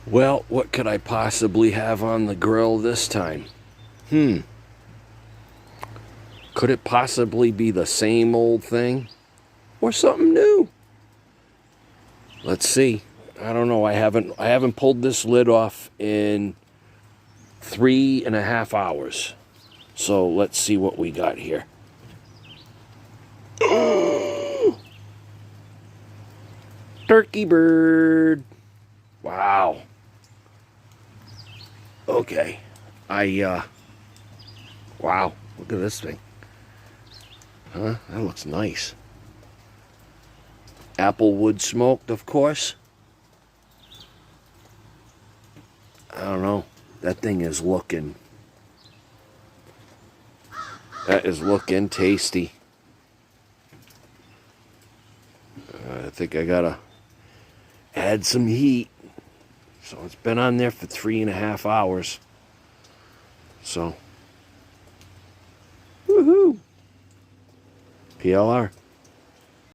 Well, what could I possibly have on the grill this time? Could it possibly be the same old thing? Or something new? Let's see. I don't know. I haven't pulled this lid off in 3.5 hours. So let's see what we got here. Turkey bird. Wow. Okay. Wow. Look at this thing. Huh? That looks nice. Applewood smoked, of course. I don't know. That thing is looking... That is looking tasty. I think I gotta add some heat. So it's been on there for 3.5 hours. So, woohoo! PLR.